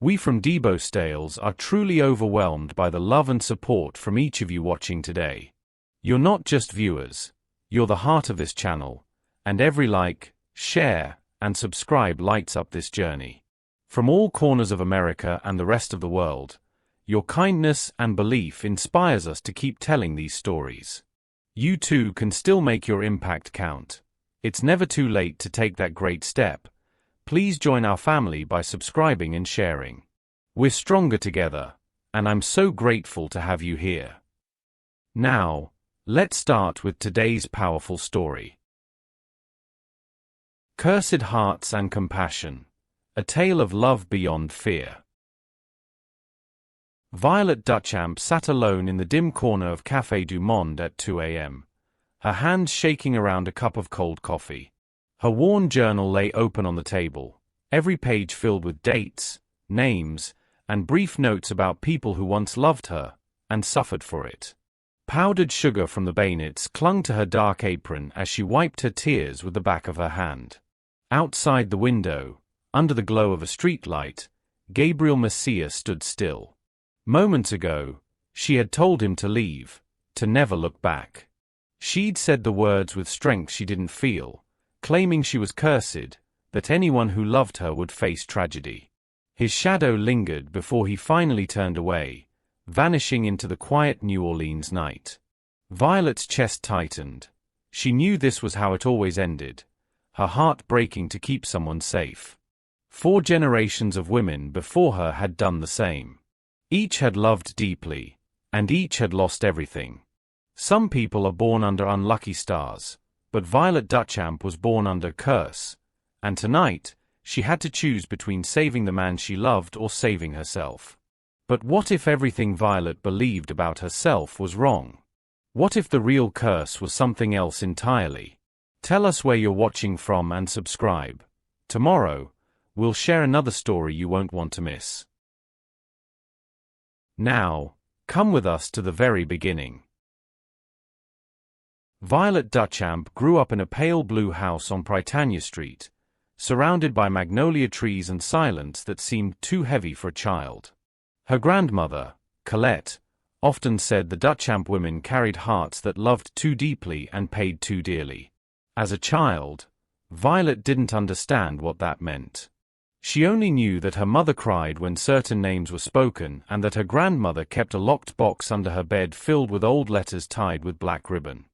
We from Debo Stales are truly overwhelmed by the love and support from each of you watching today. You're not just viewers, you're the heart of this channel, and every like, share, and subscribe lights up this journey. From all corners of America and the rest of the world, your kindness and belief inspires us to keep telling these stories. You too can still make your impact count. It's never too late to take that great step. Please join our family by subscribing and sharing. We're stronger together, and I'm so grateful to have you here. Now, let's start with today's powerful story. Cursed Hearts and Compassion, a tale of love beyond fear. Violet Duchamp sat alone in the dim corner of Café du Monde at 2 a.m., her hands shaking around a cup of cold coffee. Her worn journal lay open on the table, every page filled with dates, names, and brief notes about people who once loved her and suffered for it. Powdered sugar from the bayonets clung to her dark apron as she wiped her tears with the back of her hand. Outside the window, under the glow of a streetlight, Gabriel Messia stood still. Moments ago, she had told him to leave, to never look back. She'd said the words with strength she didn't feel, claiming she was cursed, that anyone who loved her would face tragedy. His shadow lingered before he finally turned away, vanishing into the quiet New Orleans night. Violet's chest tightened. She knew this was how it always ended, her heart breaking to keep someone safe. 4 generations of women before her had done the same. Each had loved deeply, and each had lost everything. Some people are born under unlucky stars, but Violet Duchamp was born under curse, and tonight, she had to choose between saving the man she loved or saving herself. But what if everything Violet believed about herself was wrong? What if the real curse was something else entirely? Tell us where you're watching from and subscribe. Tomorrow, we'll share another story you won't want to miss. Now, come with us to the very beginning. Violet Duchamp grew up in a pale blue house on Prytania Street, surrounded by magnolia trees and silence that seemed too heavy for a child. Her grandmother, Colette, often said the Duchamp women carried hearts that loved too deeply and paid too dearly. As a child, Violet didn't understand what that meant. She only knew that her mother cried when certain names were spoken and that her grandmother kept a locked box under her bed filled with old letters tied with black ribbon.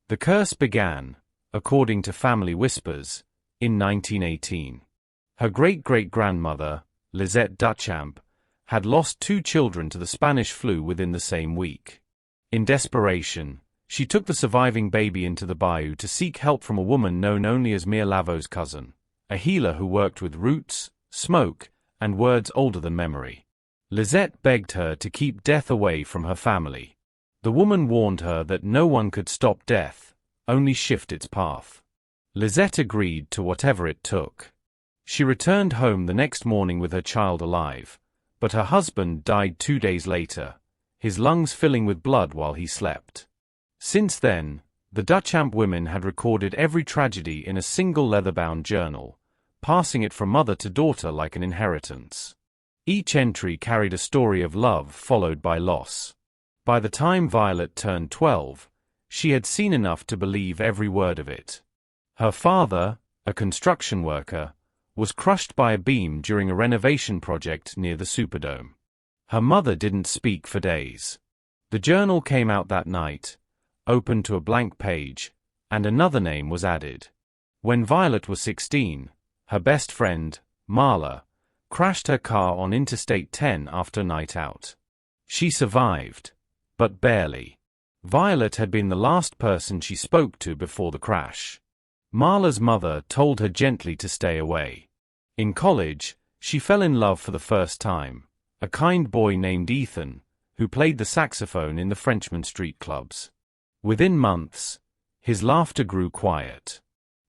The curse began, according to family whispers, in 1918. Her great-great-grandmother, Lisette Duchamp, had lost 2 children to the Spanish flu within the same week. In desperation, she took the surviving baby into the bayou to seek help from a woman known only as Mère Laveau's cousin, a healer who worked with roots, smoke, and words older than memory. Lisette begged her to keep death away from her family. The woman warned her that no one could stop death, only shift its path. Lisette agreed to whatever it took. She returned home the next morning with her child alive, but her husband died 2 days later, his lungs filling with blood while he slept. Since then, the Duchamp women had recorded every tragedy in a single leather-bound journal, passing it from mother to daughter like an inheritance. Each entry carried a story of love followed by loss. By the time Violet turned 12, she had seen enough to believe every word of it. Her father, a construction worker, was crushed by a beam during a renovation project near the Superdome. Her mother didn't speak for days. The journal came out that night, opened to a blank page, and another name was added. When Violet was 16, her best friend, Marla, crashed her car on Interstate 10 after a night out. She survived, but barely. Violet had been the last person she spoke to before the crash. Marla's mother told her gently to stay away. In college, she fell in love for the first time, a kind boy named Ethan, who played the saxophone in the Frenchman Street clubs. Within months, his laughter grew quiet.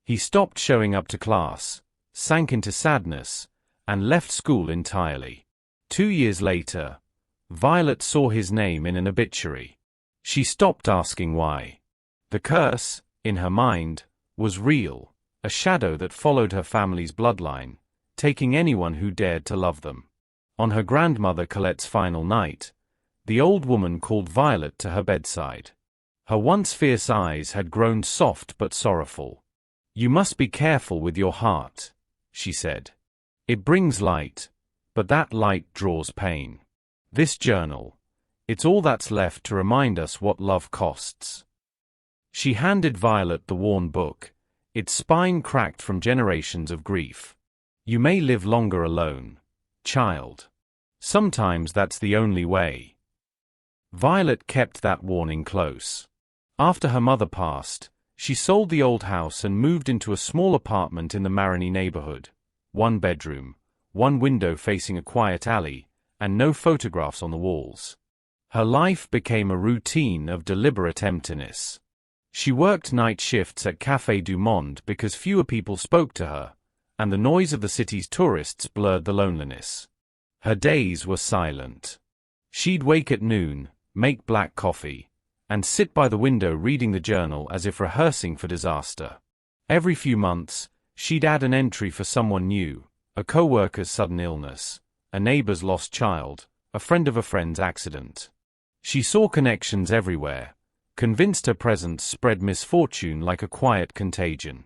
He stopped showing up to class, sank into sadness, and left school entirely. 2 years later, Violet saw his name in an obituary. She stopped asking why. The curse, in her mind, was real, a shadow that followed her family's bloodline, taking anyone who dared to love them. On her grandmother Colette's final night, the old woman called Violet to her bedside. Her once fierce eyes had grown soft but sorrowful. "You must be careful with your heart," she said. "It brings light, but that light draws pain. This journal, it's all that's left to remind us what love costs." She handed Violet the worn book, its spine cracked from generations of grief. "You may live longer alone, child. Sometimes that's the only way." Violet kept that warning close. After her mother passed, she sold the old house and moved into a small apartment in the Marigny neighborhood. 1 bedroom, 1 window facing a quiet alley, and no photographs on the walls. Her life became a routine of deliberate emptiness. She worked night shifts at Café du Monde because fewer people spoke to her, and the noise of the city's tourists blurred the loneliness. Her days were silent. She'd wake at noon, make black coffee, and sit by the window reading the journal as if rehearsing for disaster. Every few months, she'd add an entry for someone new, a co-worker's sudden illness, a neighbor's lost child, a friend of a friend's accident. She saw connections everywhere, convinced her presence spread misfortune like a quiet contagion.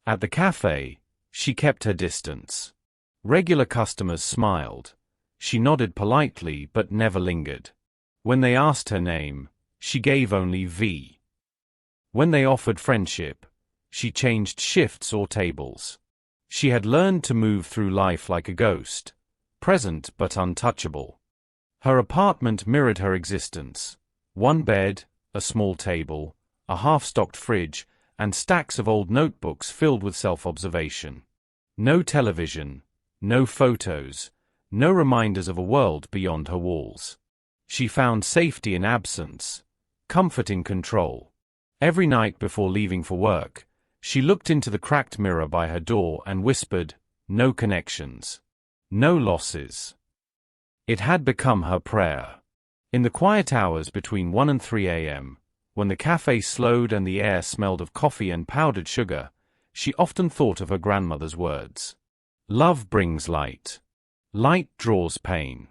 At the cafe, she kept her distance. Regular customers smiled. She nodded politely but never lingered. When they asked her name, she gave only V. When they offered friendship, she changed shifts or tables. She had learned to move through life like a ghost, present but untouchable. Her apartment mirrored her existence. 1 bed, a small table, a half-stocked fridge, and stacks of old notebooks filled with self-observation. No television, no photos, no reminders of a world beyond her walls. She found safety in absence, comfort in control. Every night before leaving for work, she looked into the cracked mirror by her door and whispered, "No connections. No losses." It had become her prayer. In the quiet hours between 1 and 3 a.m., when the cafe slowed and the air smelled of coffee and powdered sugar, she often thought of her grandmother's words. "Love brings light. Light draws pain."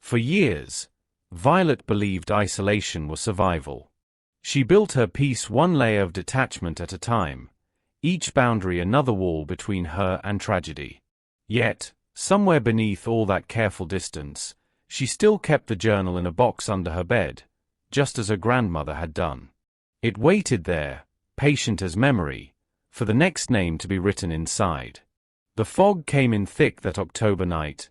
For years, Violet believed isolation was survival. She built her peace 1 layer of detachment at a time, each boundary another wall between her and tragedy. Yet, somewhere beneath all that careful distance, she still kept the journal in a box under her bed, just as her grandmother had done. It waited there, patient as memory, for the next name to be written inside. The fog came in thick that October night,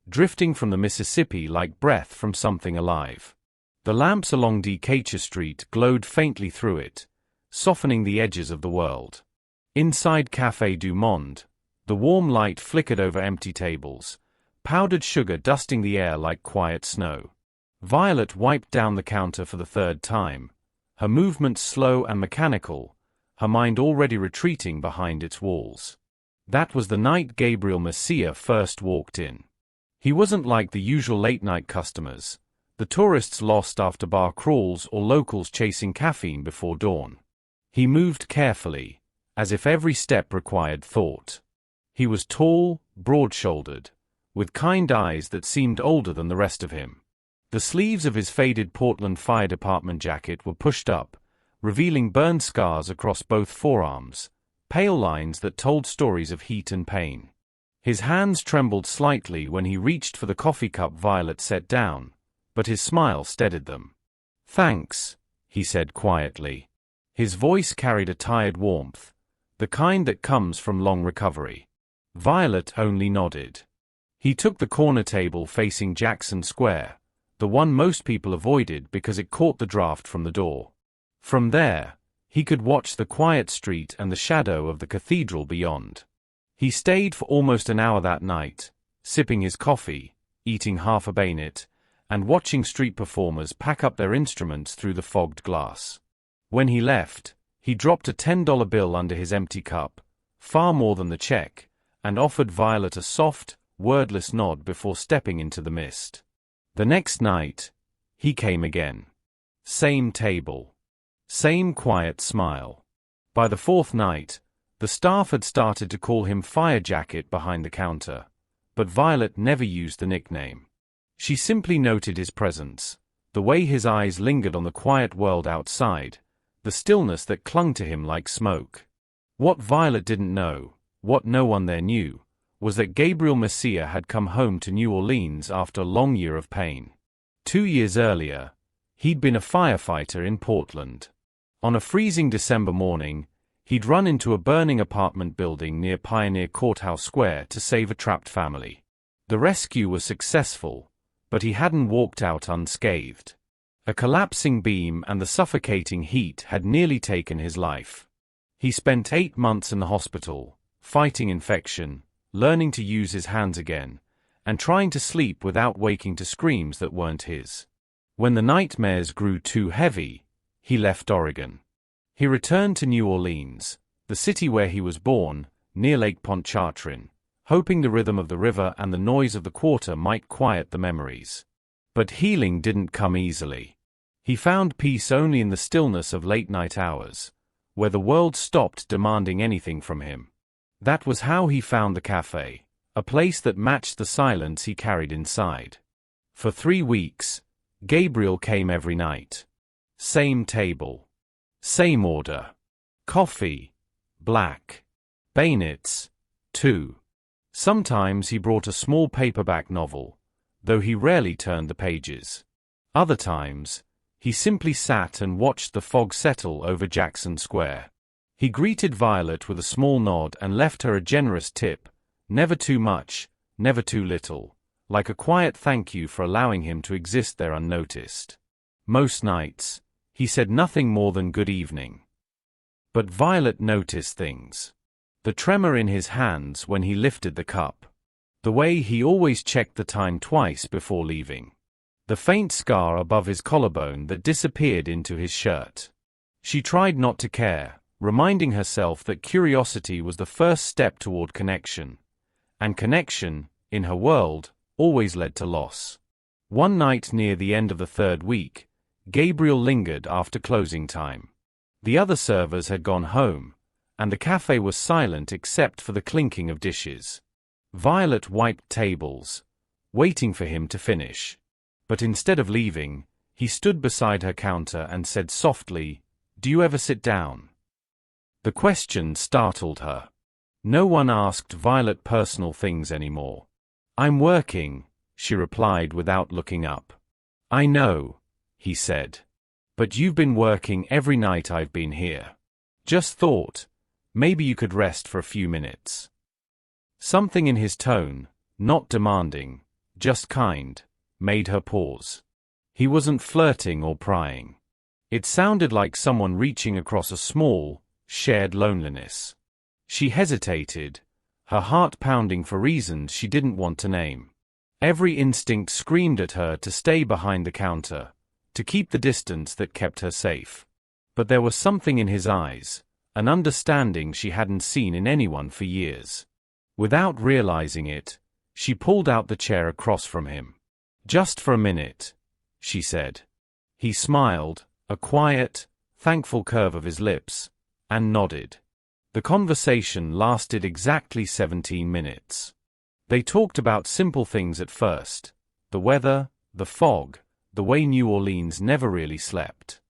drifting from the Mississippi like breath from something alive. The lamps along Decatur Street glowed faintly through it, softening the edges of the world. Inside Café du Monde, the warm light flickered over empty tables, powdered sugar dusting the air like quiet snow. Violet wiped down the counter for the 3rd time, her movements slow and mechanical, her mind already retreating behind its walls. That was the night Gabriel Messiah first walked in. He wasn't like the usual late-night customers, the tourists lost after bar crawls or locals chasing caffeine before dawn. He moved carefully, as if every step required thought. He was tall, broad-shouldered, with kind eyes that seemed older than the rest of him. The sleeves of his faded Portland Fire Department jacket were pushed up, revealing burn scars across both forearms, pale lines that told stories of heat and pain. His hands trembled slightly when he reached for the coffee cup Violet set down, but his smile steadied them. "Thanks," he said quietly. His voice carried a tired warmth, the kind that comes from long recovery. Violet only nodded. He took the corner table facing Jackson Square, the one most people avoided because it caught the draft from the door. From there, he could watch the quiet street and the shadow of the cathedral beyond. He stayed for almost an hour that night, sipping his coffee, eating half a bayonet, and watching street performers pack up their instruments through the fogged glass. When he left, he dropped a $10 bill under his empty cup, far more than the check, and offered Violet a soft, wordless nod before stepping into the mist. The next night, he came again. Same table. Same quiet smile. By the 4th night, the staff had started to call him Fire Jacket behind the counter, but Violet never used the nickname. She simply noted his presence, the way his eyes lingered on the quiet world outside, the stillness that clung to him like smoke. What Violet didn't know, what no one there knew, was that Gabriel Messiah had come home to New Orleans after a long year of pain. 2 years earlier, he'd been a firefighter in Portland. On a freezing December morning, he'd run into a burning apartment building near Pioneer Courthouse Square to save a trapped family. The rescue was successful, but he hadn't walked out unscathed. A collapsing beam and the suffocating heat had nearly taken his life. He spent 8 months in the hospital, fighting infection, learning to use his hands again, and trying to sleep without waking to screams that weren't his. When the nightmares grew too heavy, he left Oregon. He returned to New Orleans, the city where he was born, near Lake Pontchartrain, hoping the rhythm of the river and the noise of the quarter might quiet the memories. But healing didn't come easily. He found peace only in the stillness of late-night hours, where the world stopped demanding anything from him. That was how he found the cafe, a place that matched the silence he carried inside. For 3 weeks, Gabriel came every night. Same table. Same order. Coffee. Black. Bayonets. 2. Sometimes he brought a small paperback novel, though he rarely turned the pages. Other times, he simply sat and watched the fog settle over Jackson Square. He greeted Violet with a small nod and left her a generous tip, never too much, never too little, like a quiet thank you for allowing him to exist there unnoticed. Most nights, he said nothing more than good evening. But Violet noticed things. The tremor in his hands when he lifted the cup. The way he always checked the time twice before leaving. The faint scar above his collarbone that disappeared into his shirt. She tried not to care, reminding herself that curiosity was the first step toward connection. And connection, in her world, always led to loss. One night near the end of the 3rd week, Gabriel lingered after closing time. The other servers had gone home, and the cafe was silent except for the clinking of dishes. Violet wiped tables, waiting for him to finish. But instead of leaving, he stood beside her counter and said softly, "Do you ever sit down?" The question startled her. No one asked Violet personal things anymore. "I'm working," she replied without looking up. "I know," he said. "But you've been working every night I've been here. Just thought, maybe you could rest for a few minutes." Something in his tone, not demanding, just kind, made her pause. He wasn't flirting or prying. It sounded like someone reaching across a small, shared loneliness. She hesitated, her heart pounding for reasons she didn't want to name. Every instinct screamed at her to stay behind the counter, to keep the distance that kept her safe. But there was something in his eyes, an understanding she hadn't seen in anyone for years. Without realizing it, she pulled out the chair across from him. "Just for a minute," she said. He smiled, a quiet, thankful curve of his lips, and nodded. The conversation lasted exactly 17 minutes. They talked about simple things at first: the weather, the fog, the way New Orleans never really slept.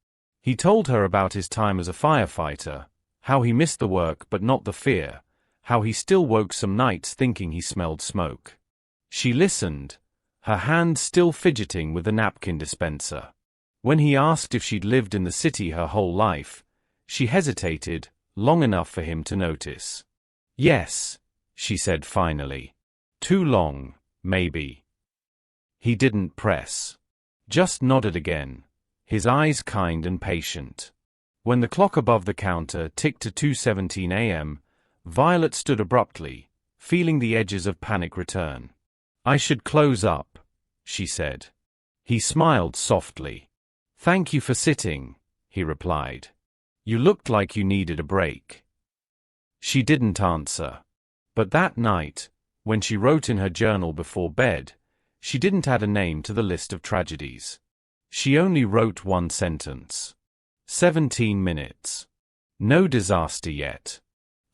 He told her about his time as a firefighter, how he missed the work but not the fear, how he still woke some nights thinking he smelled smoke. She listened, her hand still fidgeting with the napkin dispenser. When he asked if she'd lived in the city her whole life, she hesitated, long enough for him to notice. "Yes," she said finally. "Too long, maybe." He didn't press. Just nodded again, his eyes kind and patient. When the clock above the counter ticked to 2:17 a.m., Violet stood abruptly, feeling the edges of panic return. "I should close up," she said. He smiled softly. "Thank you for sitting," he replied. "You looked like you needed a break." She didn't answer. But that night, when she wrote in her journal before bed, she didn't add a name to the list of tragedies. She only wrote one sentence. 17 minutes. No disaster yet.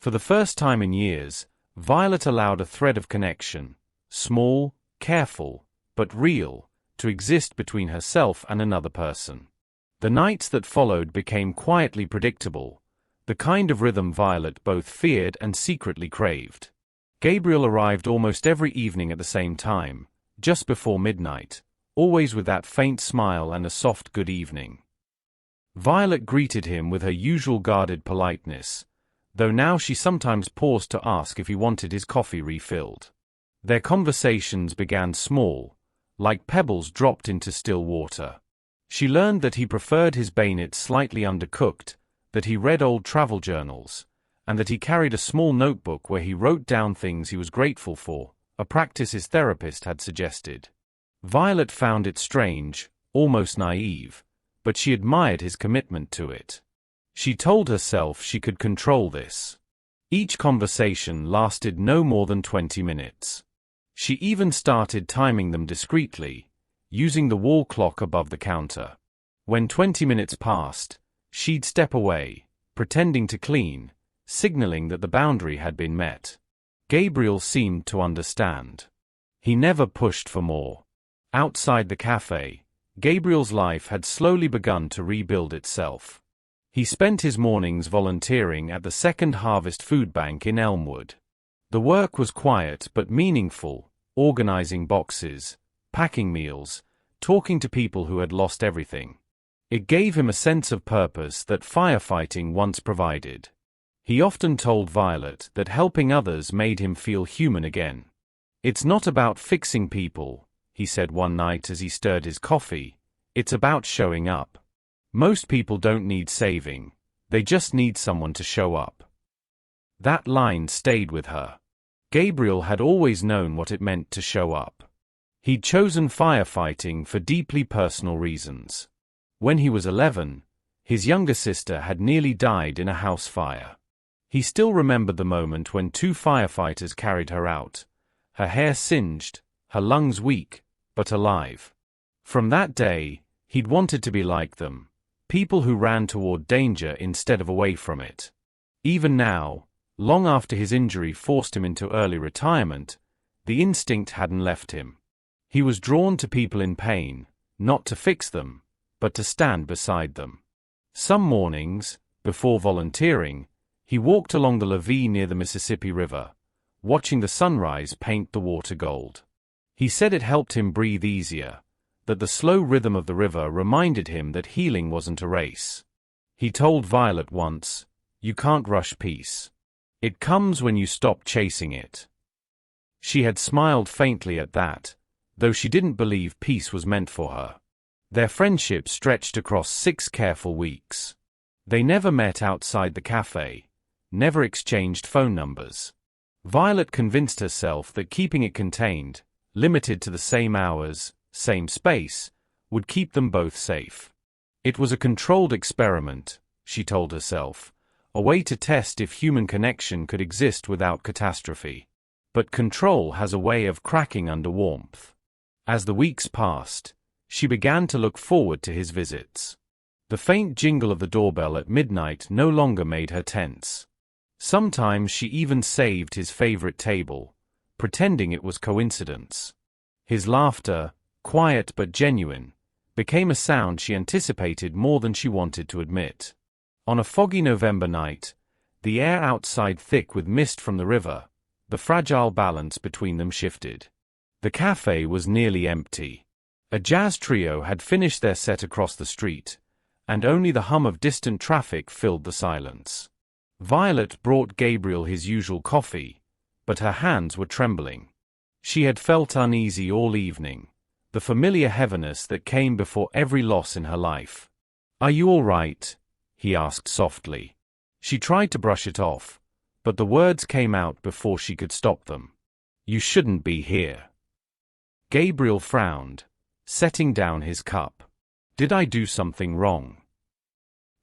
For the first time in years, Violet allowed a thread of connection, small, careful, but real, to exist between herself and another person. The nights that followed became quietly predictable, the kind of rhythm Violet both feared and secretly craved. Gabriel arrived almost every evening at the same time, just before midnight, always with that faint smile and a soft good evening. Violet greeted him with her usual guarded politeness, though now she sometimes paused to ask if he wanted his coffee refilled. Their conversations began small, like pebbles dropped into still water. She learned that he preferred his bayonets slightly undercooked, that he read old travel journals, and that he carried a small notebook where he wrote down things he was grateful for, a practice his therapist had suggested. Violet found it strange, almost naive, but she admired his commitment to it. She told herself she could control this. Each conversation lasted no more than 20 minutes. She even started timing them discreetly, using the wall clock above the counter. When 20 minutes passed, she'd step away, pretending to clean, signaling that the boundary had been met. Gabriel seemed to understand. He never pushed for more. Outside the cafe, Gabriel's life had slowly begun to rebuild itself. He spent his mornings volunteering at the Second Harvest Food Bank in Elmwood. The work was quiet but meaningful, organizing boxes, packing meals, talking to people who had lost everything. It gave him a sense of purpose that firefighting once provided. He often told Violet that helping others made him feel human again. "It's not about fixing people," he said one night as he stirred his coffee, "it's about showing up. Most people don't need saving, they just need someone to show up." That line stayed with her. Gabriel had always known what it meant to show up. He'd chosen firefighting for deeply personal reasons. When he was 11, his younger sister had nearly died in a house fire. He still remembered the moment when 2 firefighters carried her out, her hair singed, her lungs weak, but alive. From that day, he'd wanted to be like them, people who ran toward danger instead of away from it. Even now, long after his injury forced him into early retirement, the instinct hadn't left him. He was drawn to people in pain, not to fix them, but to stand beside them. Some mornings, before volunteering, he walked along the levee near the Mississippi River, watching the sunrise paint the water gold. He said it helped him breathe easier, that the slow rhythm of the river reminded him that healing wasn't a race. He told Violet once, "You can't rush peace. It comes when you stop chasing it." She had smiled faintly at that, though she didn't believe peace was meant for her. Their friendship stretched across 6 careful weeks. They never met outside the cafe, never exchanged phone numbers. Violet convinced herself that keeping it contained, limited to the same hours, same space, would keep them both safe. It was a controlled experiment, she told herself, a way to test if human connection could exist without catastrophe. But control has a way of cracking under warmth. As the weeks passed, she began to look forward to his visits. The faint jingle of the doorbell at midnight no longer made her tense. Sometimes she even saved his favorite table, pretending it was coincidence. His laughter, quiet but genuine, became a sound she anticipated more than she wanted to admit. On a foggy November night, the air outside thick with mist from the river, the fragile balance between them shifted. The cafe was nearly empty. A jazz trio had finished their set across the street, and only the hum of distant traffic filled the silence. Violet brought Gabriel his usual coffee, but her hands were trembling. She had felt uneasy all evening, the familiar heaviness that came before every loss in her life. "Are you all right?" he asked softly. She tried to brush it off, but the words came out before she could stop them. "You shouldn't be here." Gabriel frowned, setting down his cup. "Did I do something wrong?"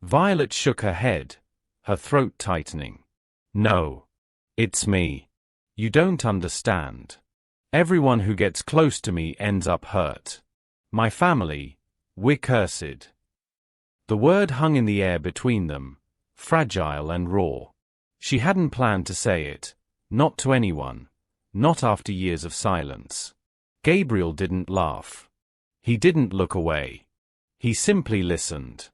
Violet shook her head, her throat tightening. "No. It's me. You don't understand. Everyone who gets close to me ends up hurt. My family, we're cursed." The word hung in the air between them, fragile and raw. She hadn't planned to say it, not to anyone, not after years of silence. Gabriel didn't laugh. He didn't look away. He simply listened.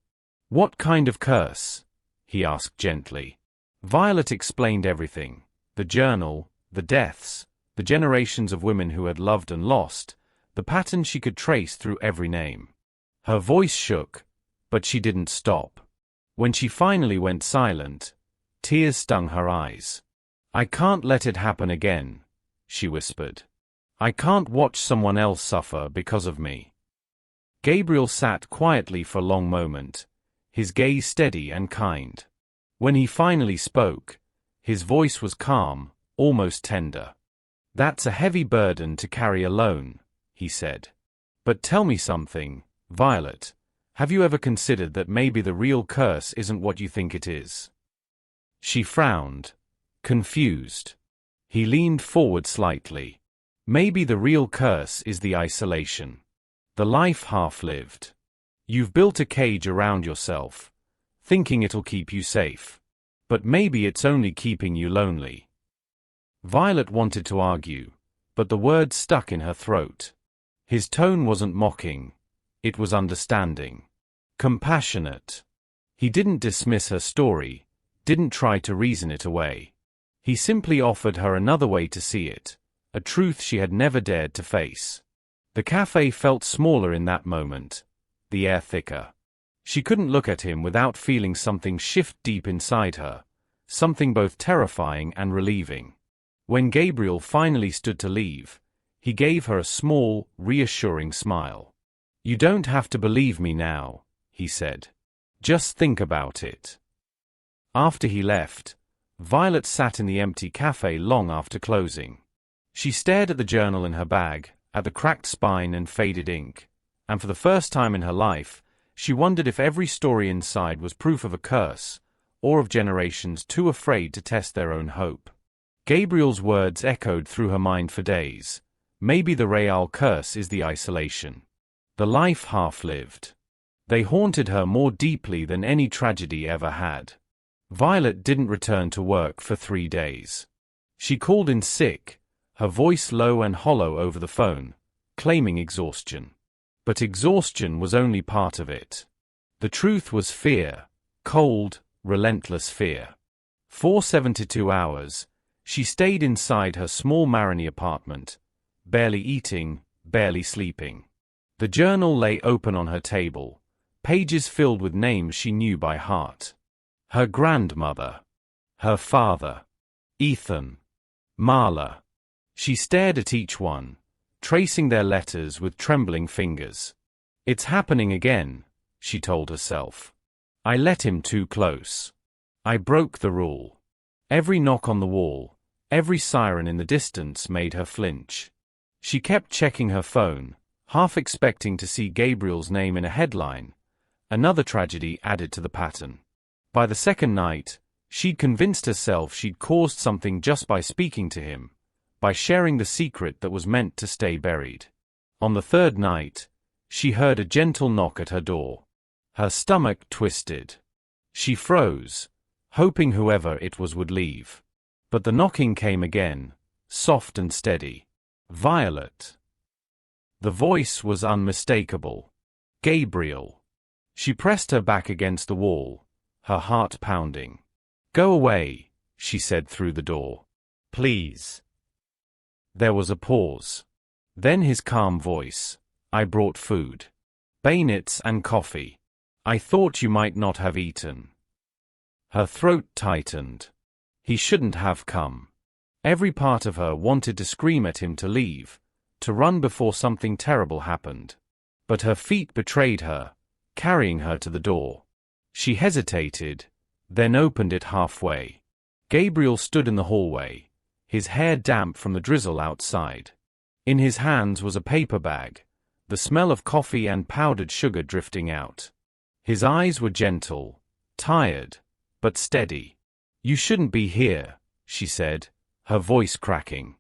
"What kind of curse?" he asked gently. Violet explained everything. The journal, the deaths, the generations of women who had loved and lost, the pattern she could trace through every name. Her voice shook, but she didn't stop. When she finally went silent, tears stung her eyes. "I can't let it happen again," she whispered. "I can't watch someone else suffer because of me." Gabriel sat quietly for a long moment, his gaze steady and kind. When he finally spoke, his voice was calm, almost tender. "That's a heavy burden to carry alone," he said. "But tell me something, Violet. Have you ever considered that maybe the real curse isn't what you think it is?" She frowned, confused. He leaned forward slightly. "Maybe the real curse is the isolation. The life half-lived. You've built a cage around yourself, thinking it'll keep you safe. But maybe it's only keeping you lonely." Violet wanted to argue, but the words stuck in her throat. His tone wasn't mocking. It was understanding. Compassionate. He didn't dismiss her story, didn't try to reason it away. He simply offered her another way to see it, a truth she had never dared to face. The cafe felt smaller in that moment, the air thicker. She couldn't look at him without feeling something shift deep inside her, something both terrifying and relieving. When Gabriel finally stood to leave, he gave her a small, reassuring smile. "You don't have to believe me now," he said. "Just think about it." After he left, Violet sat in the empty cafe long after closing. She stared at the journal in her bag, at the cracked spine and faded ink, and for the first time in her life, she wondered if every story inside was proof of a curse, or of generations too afraid to test their own hope. Gabriel's words echoed through her mind for days. Maybe the real curse is the isolation. The life half-lived. They haunted her more deeply than any tragedy ever had. Violet didn't return to work for 3 days. She called in sick, her voice low and hollow over the phone, claiming exhaustion. But exhaustion was only part of it. The truth was fear, cold, relentless fear. For 72 hours, she stayed inside her small Marigny apartment, barely eating, barely sleeping. The journal lay open on her table, pages filled with names she knew by heart. Her grandmother. Her father. Ethan. Marla. She stared at each one, tracing their letters with trembling fingers. "It's happening again," she told herself. "I let him too close. I broke the rule." Every knock on the wall, every siren in the distance made her flinch. She kept checking her phone, half expecting to see Gabriel's name in a headline, another tragedy added to the pattern. By the second night, she'd convinced herself she'd caused something just by speaking to him, by sharing the secret that was meant to stay buried. On the third night, she heard a gentle knock at her door. Her stomach twisted. She froze, hoping whoever it was would leave. But the knocking came again, soft and steady. "Violet." The voice was unmistakable. "Gabriel." She pressed her back against the wall, her heart pounding. "Go away," she said through the door. "Please." There was a pause. Then his calm voice. "I brought food. Bayonets and coffee. I thought you might not have eaten." Her throat tightened. He shouldn't have come. Every part of her wanted to scream at him to leave, to run before something terrible happened. But her feet betrayed her, carrying her to the door. She hesitated, then opened it halfway. Gabriel stood in the hallway, his hair damp from the drizzle outside. In his hands was a paper bag, the smell of coffee and powdered sugar drifting out. His eyes were gentle, tired, but steady. "You shouldn't be here," she said, her voice cracking.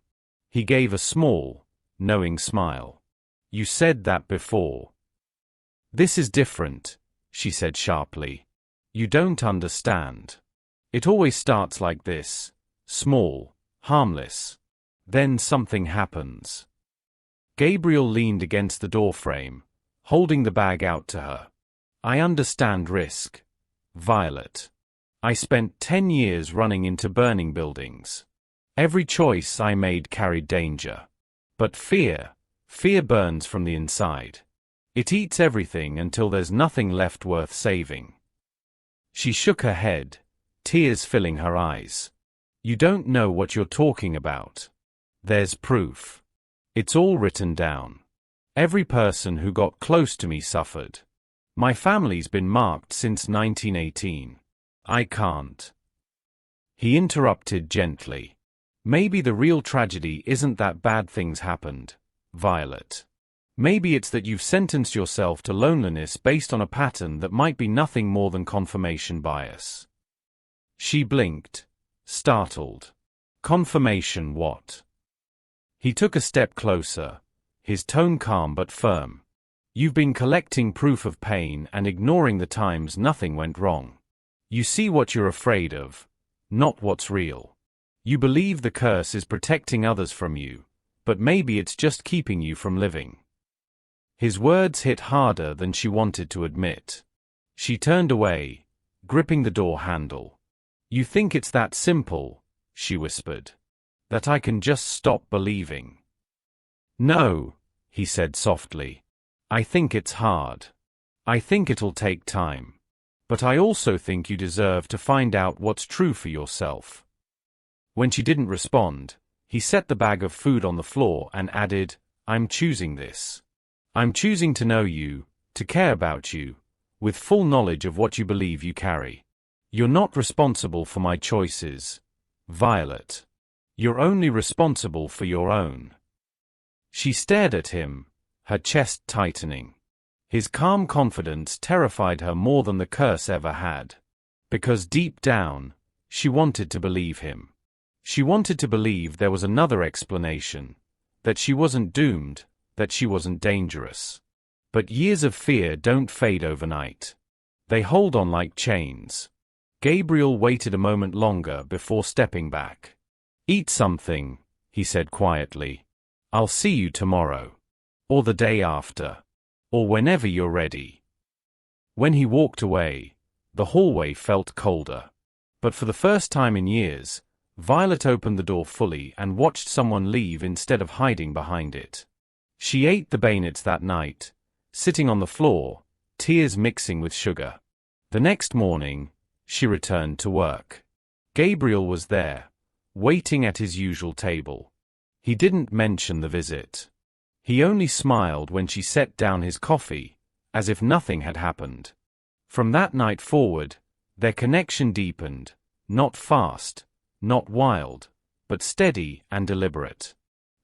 He gave a small, knowing smile. "You said that before." "This is different," she said sharply. "You don't understand. It always starts like this, small, harmless. Then something happens." Gabriel leaned against the doorframe, holding the bag out to her. I understand risk, Violet. I spent 10 years running into burning buildings. Every choice I made carried danger. But fear burns from the inside. It eats everything until there's nothing left worth saving. She shook her head, tears filling her eyes. You don't know what you're talking about. There's proof. It's all written down. Every person who got close to me suffered. My family's been marked since 1918. I can't. He interrupted gently. Maybe the real tragedy isn't that bad things happened, Violet. Maybe it's that you've sentenced yourself to loneliness based on a pattern that might be nothing more than confirmation bias. She blinked, startled. Confirmation what? He took a step closer, his tone calm but firm. You've been collecting proof of pain and ignoring the times nothing went wrong. You see what you're afraid of, not what's real. You believe the curse is protecting others from you, but maybe it's just keeping you from living. His words hit harder than she wanted to admit. She turned away, gripping the door handle. You think it's that simple, she whispered. That I can just stop believing. No, he said softly. I think it's hard. I think it'll take time. But I also think you deserve to find out what's true for yourself. When she didn't respond, he set the bag of food on the floor and added, I'm choosing this. I'm choosing to know you, to care about you, with full knowledge of what you believe you carry. You're not responsible for my choices, Violet. You're only responsible for your own. She stared at him, her chest tightening. His calm confidence terrified her more than the curse ever had. Because deep down, she wanted to believe him. She wanted to believe there was another explanation, that she wasn't doomed, that she wasn't dangerous. But years of fear don't fade overnight. They hold on like chains. Gabriel waited a moment longer before stepping back. Eat something, he said quietly. I'll see you tomorrow. Or the day after. Or whenever you're ready. When he walked away, the hallway felt colder. But for the first time in years, Violet opened the door fully and watched someone leave instead of hiding behind it. She ate the bayonets that night, sitting on the floor, tears mixing with sugar. The next morning, she returned to work. Gabriel was there, waiting at his usual table. He didn't mention the visit. He only smiled when she set down his coffee, as if nothing had happened. From that night forward, their connection deepened, not fast, not wild, but steady and deliberate.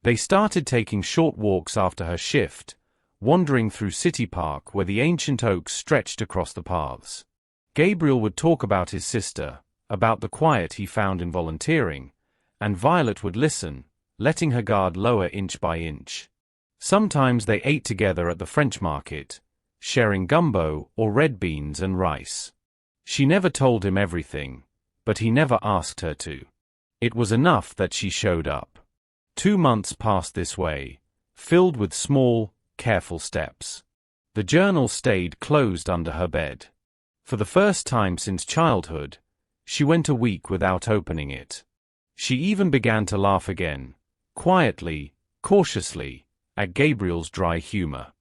They started taking short walks after her shift, wandering through City Park where the ancient oaks stretched across the paths. Gabriel would talk about his sister, about the quiet he found in volunteering, and Violet would listen, letting her guard lower inch by inch. Sometimes they ate together at the French market, sharing gumbo or red beans and rice. She never told him everything, but he never asked her to. It was enough that she showed up. 2 months passed this way, filled with small, careful steps. The journal stayed closed under her bed. For the first time since childhood, she went a week without opening it. She even began to laugh again, quietly, cautiously, at Gabriel's dry humor.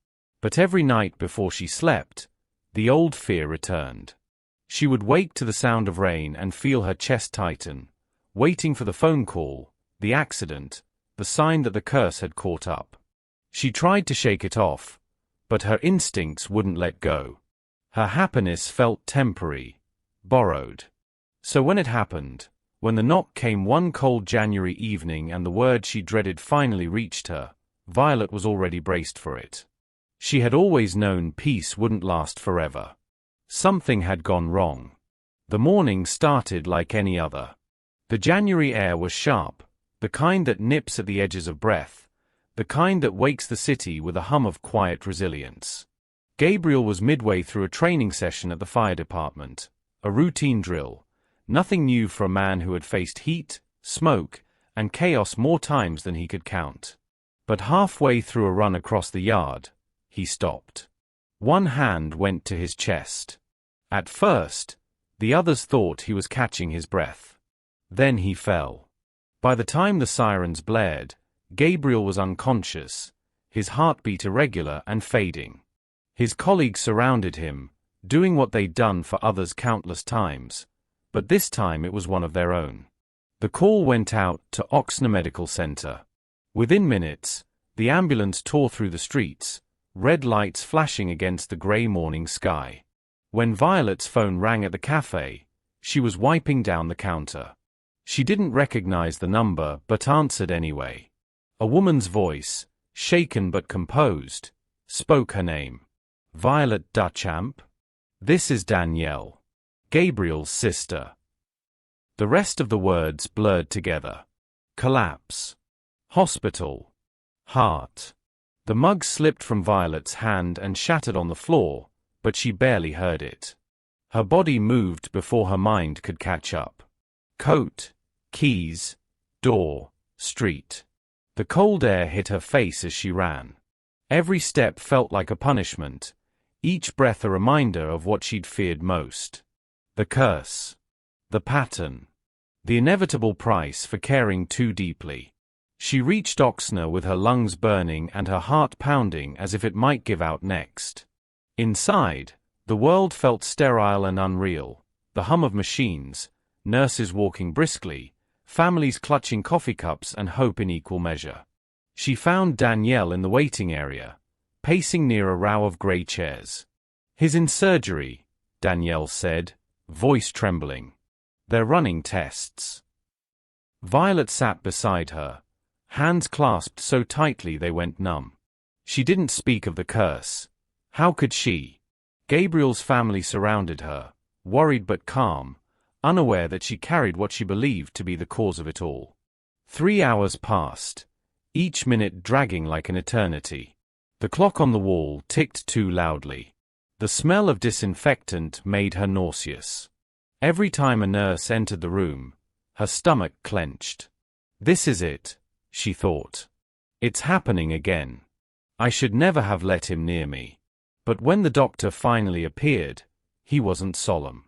But every night before she slept, the old fear returned. She would wake to the sound of rain and feel her chest tighten, waiting for the phone call, the accident, the sign that the curse had caught up. She tried to shake it off, but her instincts wouldn't let go. Her happiness felt temporary, borrowed. So when it happened, when the knock came one cold January evening and the word she dreaded finally reached her, Violet was already braced for it. She had always known peace wouldn't last forever. Something had gone wrong. The morning started like any other. The January air was sharp, the kind that nips at the edges of breath, the kind that wakes the city with a hum of quiet resilience. Gabriel was midway through a training session at the fire department, a routine drill, nothing new for a man who had faced heat, smoke, and chaos more times than he could count. But halfway through a run across the yard, he stopped. One hand went to his chest. At first, the others thought he was catching his breath. Then he fell. By the time the sirens blared, Gabriel was unconscious, his heartbeat irregular and fading. His colleagues surrounded him, doing what they'd done for others countless times, but this time it was one of their own. The call went out to Oxner Medical Center. Within minutes, the ambulance tore through the streets, red lights flashing against the gray morning sky. When Violet's phone rang at the cafe, she was wiping down the counter. She didn't recognize the number but answered anyway. A woman's voice, shaken but composed, spoke her name. "Violet Duchamp? This is Danielle. Gabriel's sister." The rest of the words blurred together. Collapse. Hospital. Heart. The mug slipped from Violet's hand and shattered on the floor, but she barely heard it. Her body moved before her mind could catch up. Coat, keys, door, street. The cold air hit her face as she ran. Every step felt like a punishment, each breath a reminder of what she'd feared most. The curse. The pattern. The inevitable price for caring too deeply. She reached Oxner with her lungs burning and her heart pounding as if it might give out next. Inside, the world felt sterile and unreal, the hum of machines, nurses walking briskly, families clutching coffee cups and hope in equal measure. She found Danielle in the waiting area, pacing near a row of grey chairs. "He's in surgery," Danielle said, voice trembling. "They're running tests." Violet sat beside her, hands clasped so tightly they went numb. She didn't speak of the curse. How could she? Gabriel's family surrounded her, worried but calm, unaware that she carried what she believed to be the cause of it all. 3 hours passed, each minute dragging like an eternity. The clock on the wall ticked too loudly. The smell of disinfectant made her nauseous. Every time a nurse entered the room, her stomach clenched. "This is it," she thought. "It's happening again. I should never have let him near me." But when the doctor finally appeared, he wasn't solemn.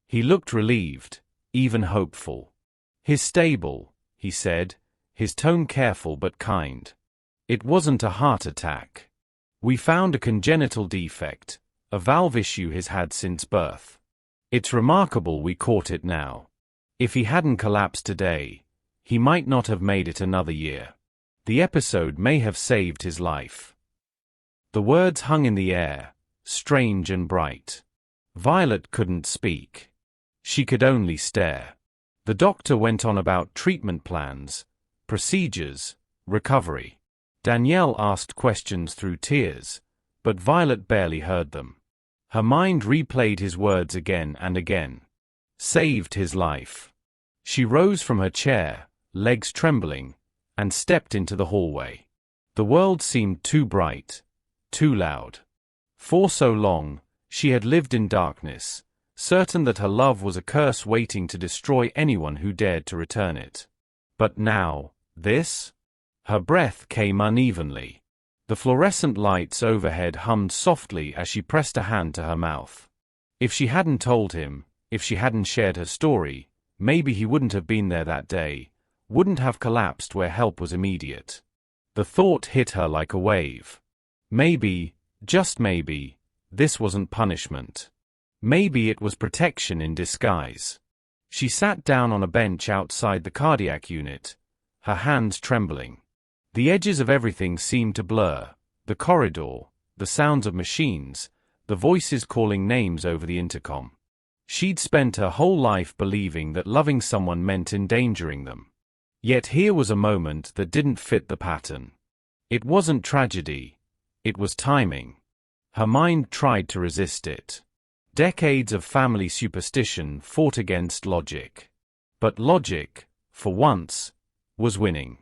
He looked relieved, even hopeful. "He's stable," he said, his tone careful but kind. "It wasn't a heart attack. We found a congenital defect, a valve issue he's had since birth. It's remarkable we caught it now. If he hadn't collapsed today, he might not have made it another year. The episode may have saved his life." The words hung in the air, strange and bright. Violet couldn't speak. She could only stare. The doctor went on about treatment plans, procedures, recovery. Danielle asked questions through tears, but Violet barely heard them. Her mind replayed his words again and again. Saved his life. She rose from her chair, legs trembling, and stepped into the hallway. The world seemed too bright, too loud. For so long, she had lived in darkness, certain that her love was a curse waiting to destroy anyone who dared to return it. But now, this? Her breath came unevenly. The fluorescent lights overhead hummed softly as she pressed a hand to her mouth. If she hadn't told him, if she hadn't shared her story, maybe he wouldn't have been there that day, wouldn't have collapsed where help was immediate. The thought hit her like a wave. Maybe, just maybe, this wasn't punishment. Maybe it was protection in disguise. She sat down on a bench outside the cardiac unit, her hands trembling. The edges of everything seemed to blur, the corridor, the sounds of machines, the voices calling names over the intercom. She'd spent her whole life believing that loving someone meant endangering them. Yet here was a moment that didn't fit the pattern. It wasn't tragedy, it was timing. Her mind tried to resist it. Decades of family superstition fought against logic. But logic, for once, was winning.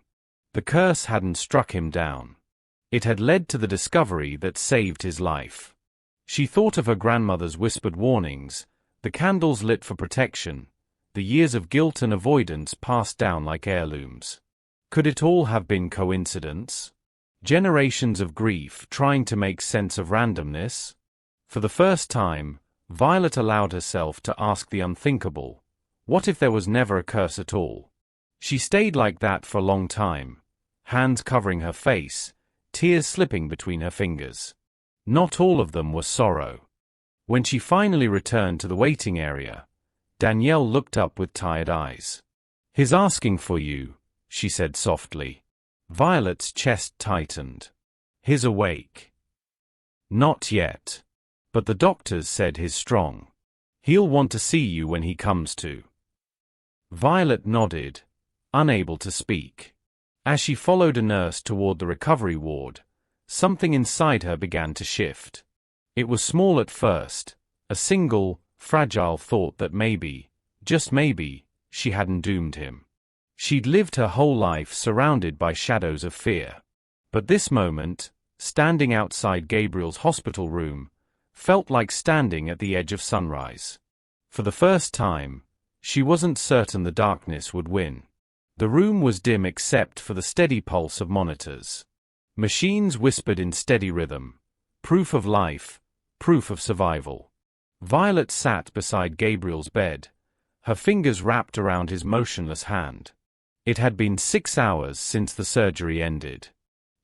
The curse hadn't struck him down. It had led to the discovery that saved his life. She thought of her grandmother's whispered warnings, the candles lit for protection, the years of guilt and avoidance passed down like heirlooms. Could it all have been coincidence? Generations of grief trying to make sense of randomness? For the first time, Violet allowed herself to ask the unthinkable. What if there was never a curse at all? She stayed like that for a long time, hands covering her face, tears slipping between her fingers. Not all of them were sorrow. When she finally returned to the waiting area, Danielle looked up with tired eyes. "He's asking for you," she said softly. Violet's chest tightened. "He's awake." "Not yet. But the doctors said he's strong. He'll want to see you when he comes to." Violet nodded, unable to speak. As she followed a nurse toward the recovery ward, something inside her began to shift. It was small at first, a single, fragile thought that maybe, just maybe, she hadn't doomed him. She'd lived her whole life surrounded by shadows of fear. But this moment, standing outside Gabriel's hospital room, felt like standing at the edge of sunrise. For the first time, she wasn't certain the darkness would win. The room was dim except for the steady pulse of monitors. Machines whispered in steady rhythm. Proof of life, proof of survival. Violet sat beside Gabriel's bed, her fingers wrapped around his motionless hand. It had been 6 hours since the surgery ended.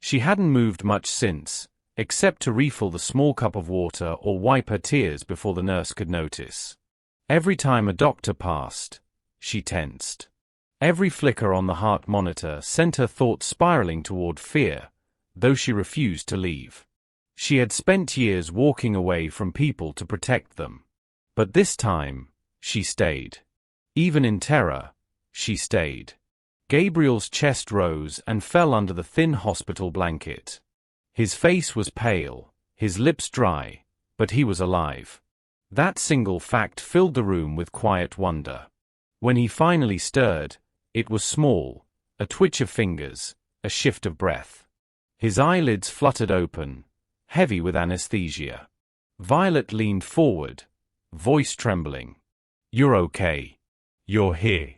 She hadn't moved much since, except to refill the small cup of water or wipe her tears before the nurse could notice. Every time a doctor passed, she tensed. Every flicker on the heart monitor sent her thoughts spiraling toward fear, though she refused to leave. She had spent years walking away from people to protect them. But this time, she stayed. Even in terror, she stayed. Gabriel's chest rose and fell under the thin hospital blanket. His face was pale, his lips dry, but he was alive. That single fact filled the room with quiet wonder. When he finally stirred, it was small, a twitch of fingers, a shift of breath. His eyelids fluttered open, heavy with anesthesia. Violet leaned forward, voice trembling. "You're okay. You're here."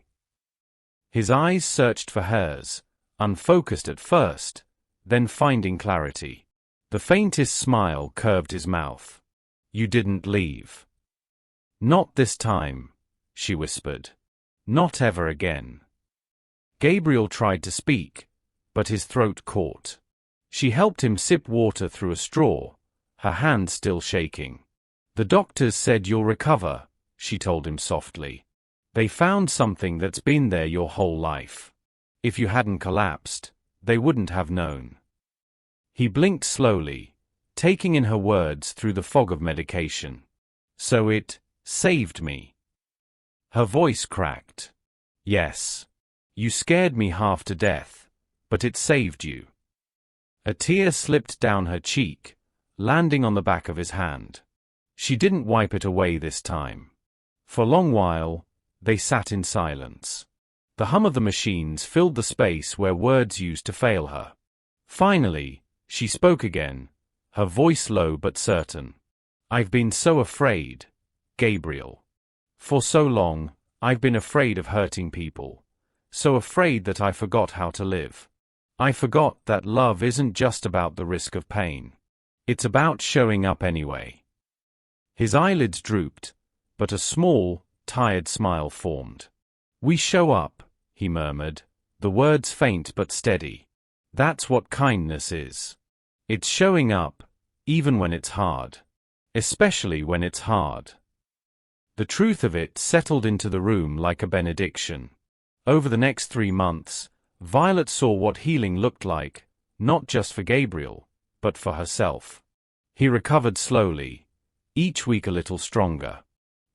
His eyes searched for hers, unfocused at first, then finding clarity. The faintest smile curved his mouth. "You didn't leave." "Not this time," she whispered. "Not ever again." Gabriel tried to speak, but his throat caught. She helped him sip water through a straw, her hand still shaking. "The doctors said you'll recover," she told him softly. "They found something that's been there your whole life. If you hadn't collapsed, they wouldn't have known." He blinked slowly, taking in her words through the fog of medication. "So it saved me." Her voice cracked. "Yes. You scared me half to death, but it saved you." A tear slipped down her cheek, landing on the back of his hand. She didn't wipe it away this time. For a long while, they sat in silence. The hum of the machines filled the space where words used to fail her. Finally, she spoke again, her voice low but certain. "I've been so afraid, Gabriel. For so long, I've been afraid of hurting people. So afraid that I forgot how to live. I forgot that love isn't just about the risk of pain. It's about showing up anyway." His eyelids drooped, but a small, tired smile formed. "We show up," he murmured, the words faint but steady. "That's what kindness is. It's showing up, even when it's hard. Especially when it's hard." The truth of it settled into the room like a benediction. Over the next 3 months, Violet saw what healing looked like, not just for Gabriel, but for herself. He recovered slowly, each week a little stronger.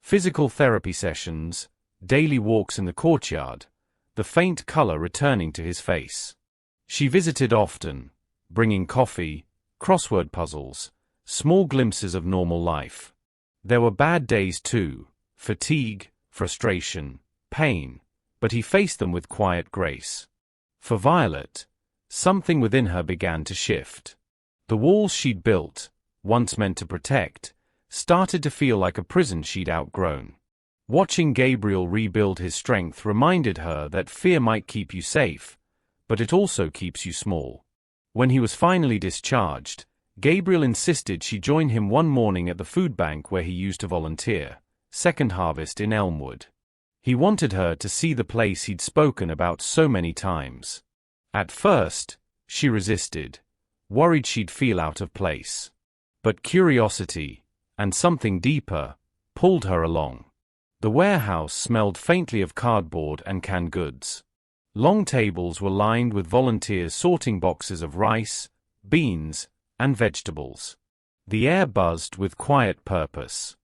Physical therapy sessions, daily walks in the courtyard, the faint color returning to his face. She visited often, bringing coffee, crossword puzzles, small glimpses of normal life. There were bad days too, fatigue, frustration, pain, but he faced them with quiet grace. For Violet, something within her began to shift. The walls she'd built, once meant to protect, started to feel like a prison she'd outgrown. Watching Gabriel rebuild his strength reminded her that fear might keep you safe, but it also keeps you small. When he was finally discharged, Gabriel insisted she join him one morning at the food bank where he used to volunteer, Second Harvest in Elmwood. He wanted her to see the place he'd spoken about so many times. At first, she resisted, worried she'd feel out of place. But curiosity, and something deeper, pulled her along. The warehouse smelled faintly of cardboard and canned goods. Long tables were lined with volunteers sorting boxes of rice, beans, and vegetables. The air buzzed with quiet purpose.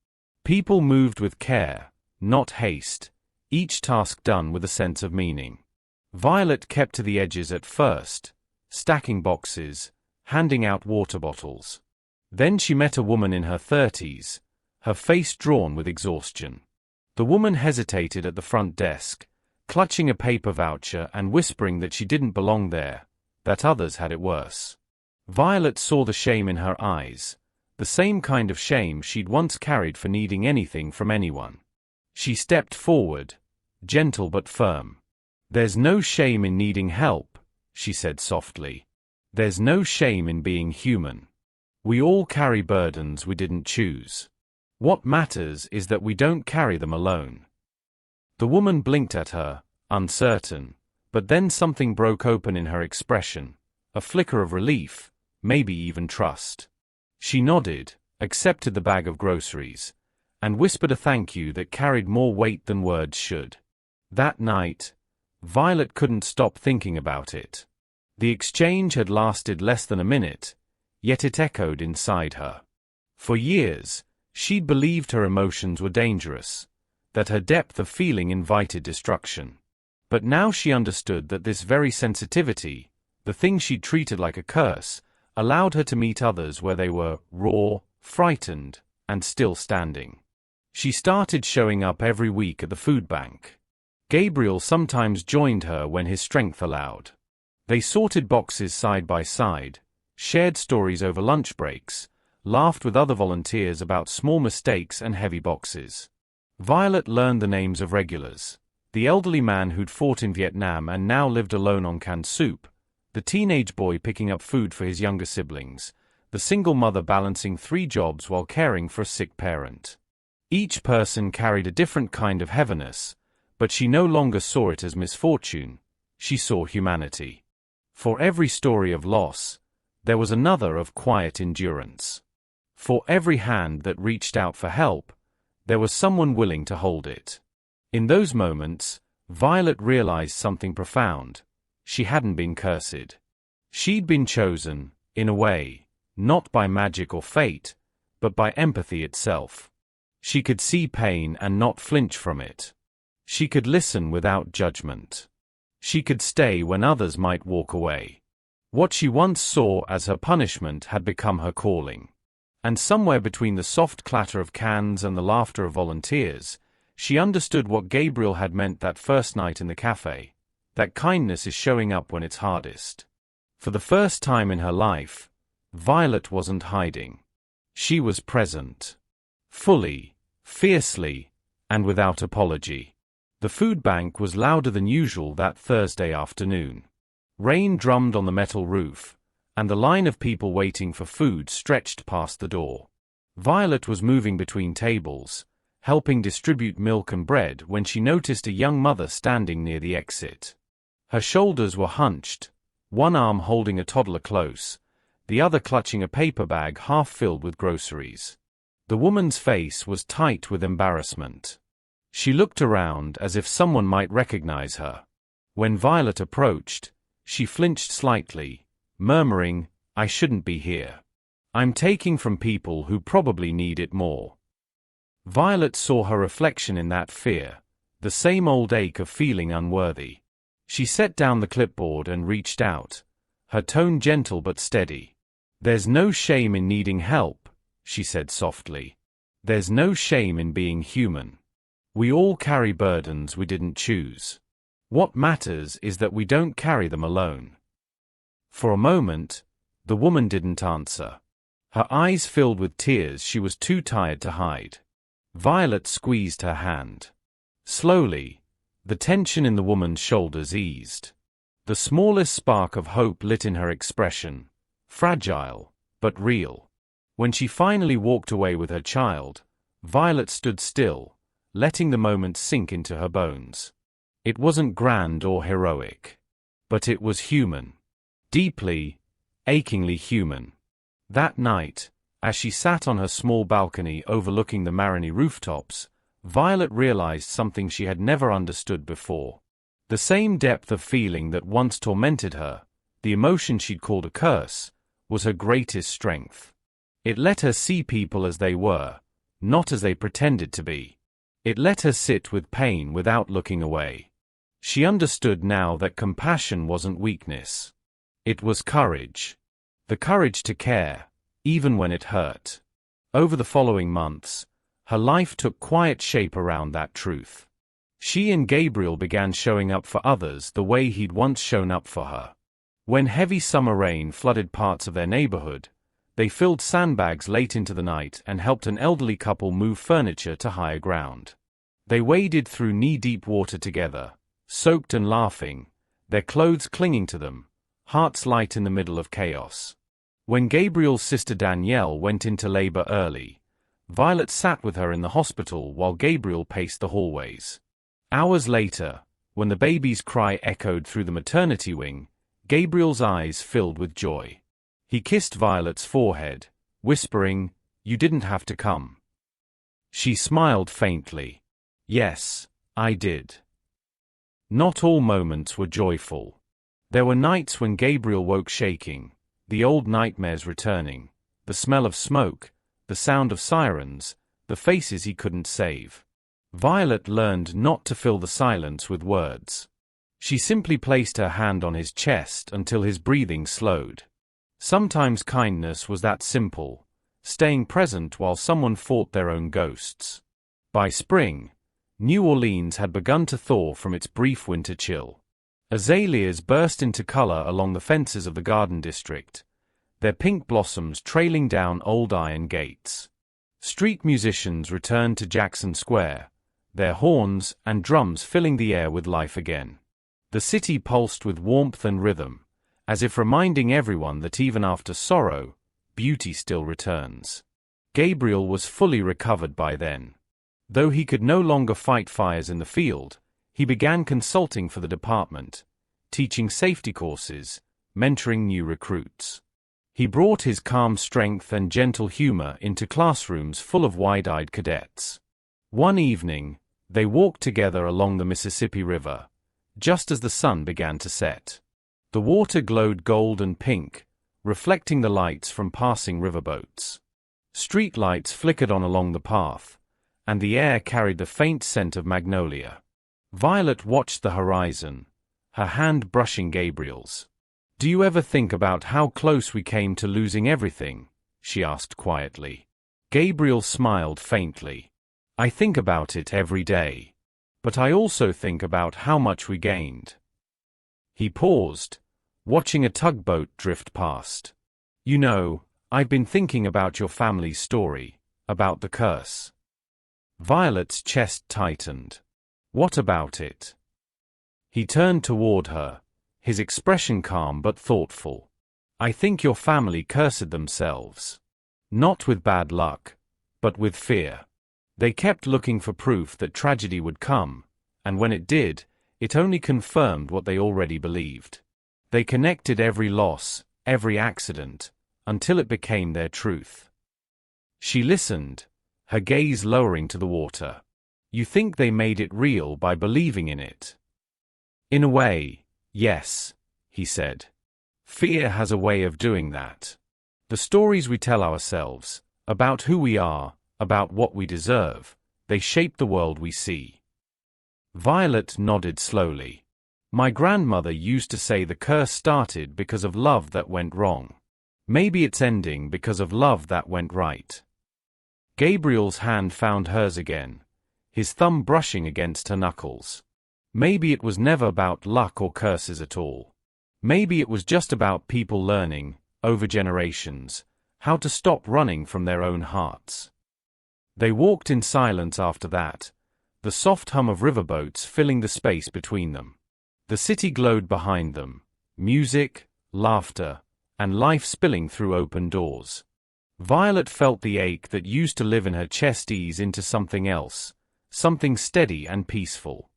People moved with care, not haste, each task done with a sense of meaning. Violet kept to the edges at first, stacking boxes, handing out water bottles. Then she met a woman in her 30s, her face drawn with exhaustion. The woman hesitated at the front desk, clutching a paper voucher and whispering that she didn't belong there, that others had it worse. Violet saw the shame in her eyes, the same kind of shame she'd once carried for needing anything from anyone. She stepped forward, gentle but firm. "There's no shame in needing help," she said softly. "There's no shame in being human. We all carry burdens we didn't choose. What matters is that we don't carry them alone." The woman blinked at her, uncertain, but then something broke open in her expression, a flicker of relief, maybe even trust. She nodded, accepted the bag of groceries, and whispered a thank you that carried more weight than words should. That night, Violet couldn't stop thinking about it. The exchange had lasted less than a minute, yet it echoed inside her. For years, she'd believed her emotions were dangerous, that her depth of feeling invited destruction. But now she understood that this very sensitivity, the thing she'd treated like a curse, allowed her to meet others where they were raw, frightened, and still standing. She started showing up every week at the food bank. Gabriel sometimes joined her when his strength allowed. They sorted boxes side by side, shared stories over lunch breaks, laughed with other volunteers about small mistakes and heavy boxes. Violet learned the names of regulars: the elderly man who'd fought in Vietnam and now lived alone on canned soup, the teenage boy picking up food for his younger siblings, the single mother balancing 3 jobs while caring for a sick parent. Each person carried a different kind of heaviness, but she no longer saw it as misfortune, she saw humanity. For every story of loss, there was another of quiet endurance. For every hand that reached out for help, there was someone willing to hold it. In those moments, Violet realized something profound. She hadn't been cursed. She'd been chosen, in a way, not by magic or fate, but by empathy itself. She could see pain and not flinch from it. She could listen without judgment. She could stay when others might walk away. What she once saw as her punishment had become her calling. And somewhere between the soft clatter of cans and the laughter of volunteers, she understood what Gabriel had meant that first night in the cafe, that kindness is showing up when it's hardest. For the first time in her life, Violet wasn't hiding. She was present. Fully, fiercely, and without apology. The food bank was louder than usual that Thursday afternoon. Rain drummed on the metal roof, and the line of people waiting for food stretched past the door. Violet was moving between tables, helping distribute milk and bread when she noticed a young mother standing near the exit. Her shoulders were hunched, one arm holding a toddler close, the other clutching a paper bag half filled with groceries. The woman's face was tight with embarrassment. She looked around as if someone might recognize her. When Violet approached, she flinched slightly, murmuring, "I shouldn't be here. I'm taking from people who probably need it more." Violet saw her reflection in that fear, the same old ache of feeling unworthy. She set down the clipboard and reached out, her tone gentle but steady. "There's no shame in needing help," she said softly. "There's no shame in being human. We all carry burdens we didn't choose. What matters is that we don't carry them alone." For a moment, the woman didn't answer. Her eyes filled with tears she was too tired to hide. Violet squeezed her hand. Slowly, the tension in the woman's shoulders eased. The smallest spark of hope lit in her expression, fragile, but real. When she finally walked away with her child, Violet stood still, letting the moment sink into her bones. It wasn't grand or heroic. But it was human. Deeply, achingly human. That night, as she sat on her small balcony overlooking the Marigny rooftops, Violet realized something she had never understood before. The same depth of feeling that once tormented her, the emotion she'd called a curse, was her greatest strength. It let her see people as they were, not as they pretended to be. It let her sit with pain without looking away. She understood now that compassion wasn't weakness. It was courage. The courage to care, even when it hurt. Over the following months, her life took quiet shape around that truth. She and Gabriel began showing up for others the way he'd once shown up for her. When heavy summer rain flooded parts of their neighborhood, they filled sandbags late into the night and helped an elderly couple move furniture to higher ground. They waded through knee-deep water together, soaked and laughing, their clothes clinging to them, hearts light in the middle of chaos. When Gabriel's sister Danielle went into labor early, Violet sat with her in the hospital while Gabriel paced the hallways. Hours later, when the baby's cry echoed through the maternity wing, Gabriel's eyes filled with joy. He kissed Violet's forehead, whispering, "You didn't have to come." She smiled faintly. "Yes, I did." Not all moments were joyful. There were nights when Gabriel woke shaking, the old nightmares returning, the smell of smoke, the sound of sirens, the faces he couldn't save. Violet learned not to fill the silence with words. She simply placed her hand on his chest until his breathing slowed. Sometimes kindness was that simple, staying present while someone fought their own ghosts. By spring, New Orleans had begun to thaw from its brief winter chill. Azaleas burst into color along the fences of the garden district, their pink blossoms trailing down old iron gates. Street musicians returned to Jackson Square, their horns and drums filling the air with life again. The city pulsed with warmth and rhythm, as if reminding everyone that even after sorrow, beauty still returns. Gabriel was fully recovered by then. Though he could no longer fight fires in the field, he began consulting for the department, teaching safety courses, mentoring new recruits. He brought his calm strength and gentle humor into classrooms full of wide-eyed cadets. One evening, they walked together along the Mississippi River, just as the sun began to set. The water glowed gold and pink, reflecting the lights from passing riverboats. Street lights flickered on along the path, and the air carried the faint scent of magnolia. Violet watched the horizon, her hand brushing Gabriel's. "Do you ever think about how close we came to losing everything?" she asked quietly. Gabriel smiled faintly. "I think about it every day. But I also think about how much we gained." He paused, watching a tugboat drift past. "You know, I've been thinking about your family's story, about the curse." Violet's chest tightened. "What about it?" He turned toward her, his expression calm but thoughtful. "I think your family cursed themselves. Not with bad luck, but with fear. They kept looking for proof that tragedy would come, and when it did, it only confirmed what they already believed. They connected every loss, every accident, until it became their truth." She listened, her gaze lowering to the water. "You think they made it real by believing in it?" "In a way, yes," he said. "Fear has a way of doing that. The stories we tell ourselves, about who we are, about what we deserve, they shape the world we see." Violet nodded slowly. "My grandmother used to say the curse started because of love that went wrong. Maybe it's ending because of love that went right." Gabriel's hand found hers again, his thumb brushing against her knuckles. Maybe it was never about luck or curses at all. Maybe it was just about people learning, over generations, how to stop running from their own hearts. They walked in silence after that, the soft hum of riverboats filling the space between them. The city glowed behind them, music, laughter, and life spilling through open doors. Violet felt the ache that used to live in her chest ease into something else, something steady and peaceful.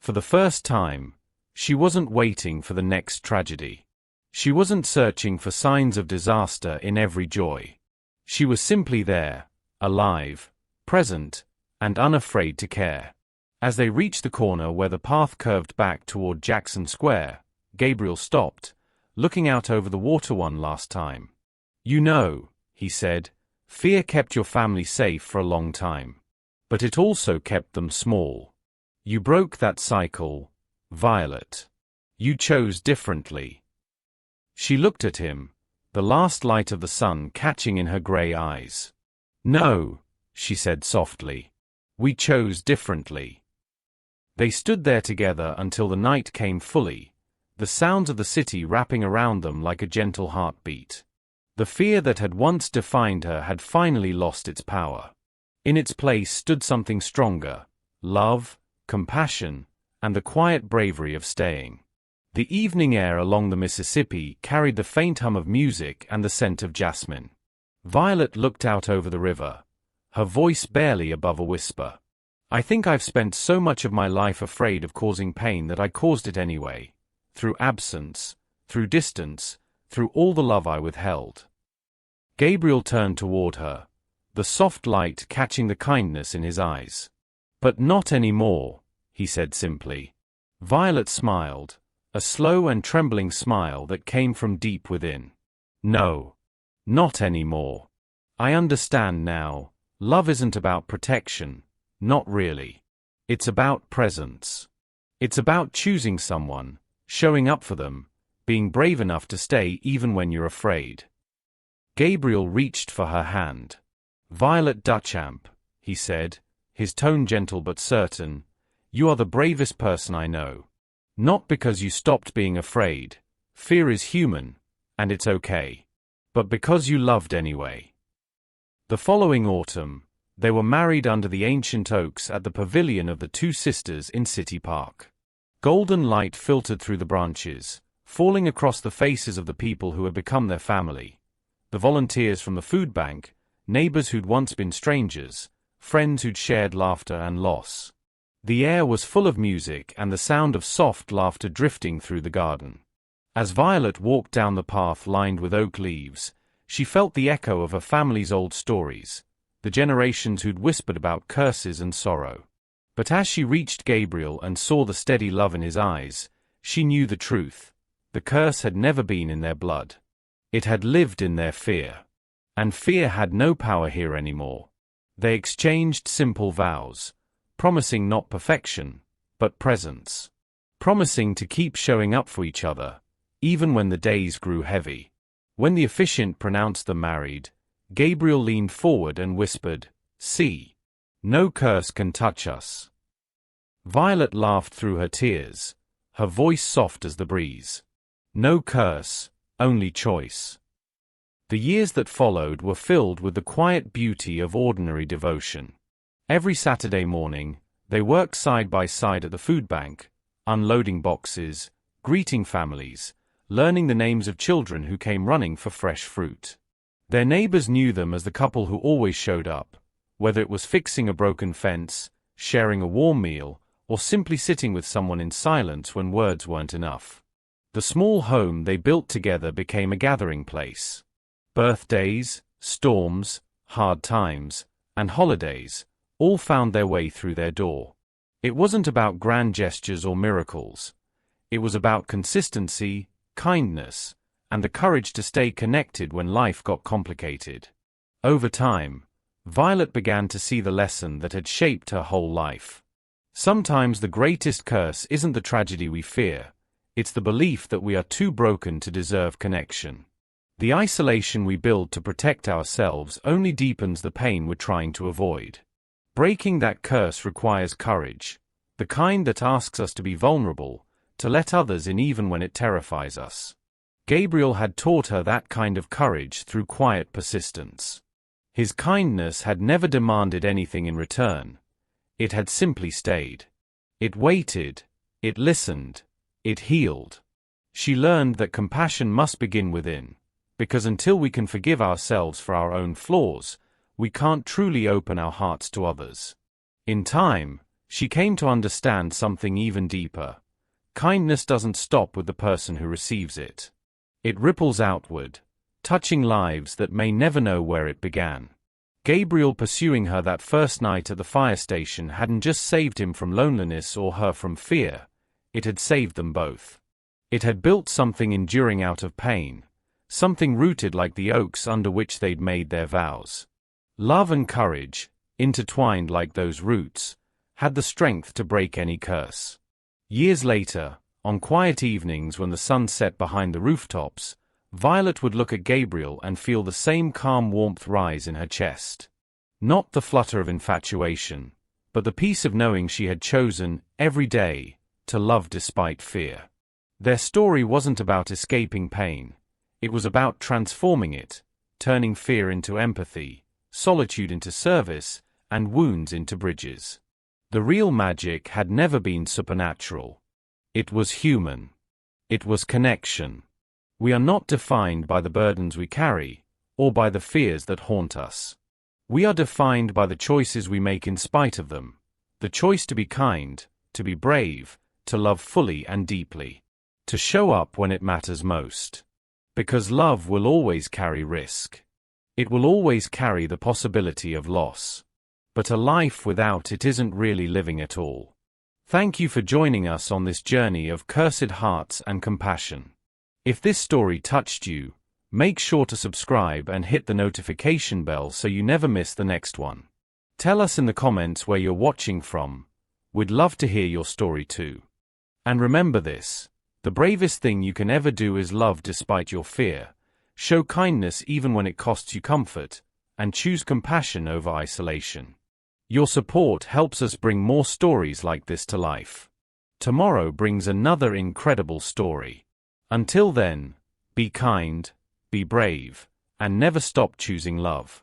For the first time, she wasn't waiting for the next tragedy. She wasn't searching for signs of disaster in every joy. She was simply there, alive, present, and unafraid to care. As they reached the corner where the path curved back toward Jackson Square, Gabriel stopped, looking out over the water one last time. "You know," he said, "fear kept your family safe for a long time. But it also kept them small. You broke that cycle, Violet. You chose differently." She looked at him, the last light of the sun catching in her gray eyes. "No," she said softly. "We chose differently." They stood there together until the night came fully, the sounds of the city wrapping around them like a gentle heartbeat. The fear that had once defined her had finally lost its power. In its place stood something stronger: love, compassion, and the quiet bravery of staying. The evening air along the Mississippi carried the faint hum of music and the scent of jasmine. Violet looked out over the river, her voice barely above a whisper. "I think I've spent so much of my life afraid of causing pain that I caused it anyway, through absence, through distance, through all the love I withheld." Gabriel turned toward her, the soft light catching the kindness in his eyes. "But not anymore," he said simply. Violet smiled, a slow and trembling smile that came from deep within. "No. Not anymore. I understand now. Love isn't about protection. Not really. It's about presence. It's about choosing someone, showing up for them, being brave enough to stay even when you're afraid." Gabriel reached for her hand. "Violet Duchamp," he said, his tone gentle but certain, "you are the bravest person I know. Not because you stopped being afraid. Fear is human, and it's okay. But because you loved anyway." The following autumn, they were married under the ancient oaks at the pavilion of the Two Sisters in City Park. Golden light filtered through the branches, falling across the faces of the people who had become their family. The volunteers from the food bank, neighbors who'd once been strangers, friends who'd shared laughter and loss. The air was full of music and the sound of soft laughter drifting through the garden. As Violet walked down the path lined with oak leaves, she felt the echo of her family's old stories, the generations who'd whispered about curses and sorrow. But as she reached Gabriel and saw the steady love in his eyes, she knew the truth. The curse had never been in their blood. It had lived in their fear. And fear had no power here anymore. They exchanged simple vows, promising not perfection, but presence. Promising to keep showing up for each other, even when the days grew heavy. When the officiant pronounced them married, Gabriel leaned forward and whispered, "See. No curse can touch us." Violet laughed through her tears, her voice soft as the breeze. No curse, only choice. The years that followed were filled with the quiet beauty of ordinary devotion. Every Saturday morning, they worked side by side at the food bank, unloading boxes, greeting families, learning the names of children who came running for fresh fruit. Their neighbors knew them as the couple who always showed up, whether it was fixing a broken fence, sharing a warm meal, or simply sitting with someone in silence when words weren't enough. The small home they built together became a gathering place. Birthdays, storms, hard times, and holidays all found their way through their door. It wasn't about grand gestures or miracles. It was about consistency, kindness, and the courage to stay connected when life got complicated. Over time, Violet began to see the lesson that had shaped her whole life. Sometimes the greatest curse isn't the tragedy we fear, it's the belief that we are too broken to deserve connection. The isolation we build to protect ourselves only deepens the pain we're trying to avoid. Breaking that curse requires courage, the kind that asks us to be vulnerable, to let others in even when it terrifies us. Gabriel had taught her that kind of courage through quiet persistence. His kindness had never demanded anything in return. It had simply stayed. It waited, it listened, It healed. She learned that compassion must begin within, because until we can forgive ourselves for our own flaws, we can't truly open our hearts to others. In time, she came to understand something even deeper. Kindness doesn't stop with the person who receives it. It ripples outward, touching lives that may never know where it began. Gabriel pursuing her that first night at the fire station hadn't just saved him from loneliness or her from fear, it had saved them both. It had built something enduring out of pain, something rooted like the oaks under which they'd made their vows. Love and courage, intertwined like those roots, had the strength to break any curse. Years later, on quiet evenings when the sun set behind the rooftops, Violet would look at Gabriel and feel the same calm warmth rise in her chest. Not the flutter of infatuation, but the peace of knowing she had chosen, every day, to love despite fear. Their story wasn't about escaping pain. It was about transforming it, turning fear into empathy, solitude into service, and wounds into bridges. The real magic had never been supernatural. It was human. It was connection. We are not defined by the burdens we carry, or by the fears that haunt us. We are defined by the choices we make in spite of them. The choice to be kind, to be brave, to love fully and deeply. To show up when it matters most. Because love will always carry risk. It will always carry the possibility of loss. But a life without it isn't really living at all. Thank you for joining us on this journey of cursed hearts and compassion. If this story touched you, make sure to subscribe and hit the notification bell so you never miss the next one. Tell us in the comments where you're watching from. We'd love to hear your story too. And remember this. The bravest thing you can ever do is love despite your fear, show kindness even when it costs you comfort, and choose compassion over isolation. Your support helps us bring more stories like this to life. Tomorrow brings another incredible story. Until then, be kind, be brave, and never stop choosing love.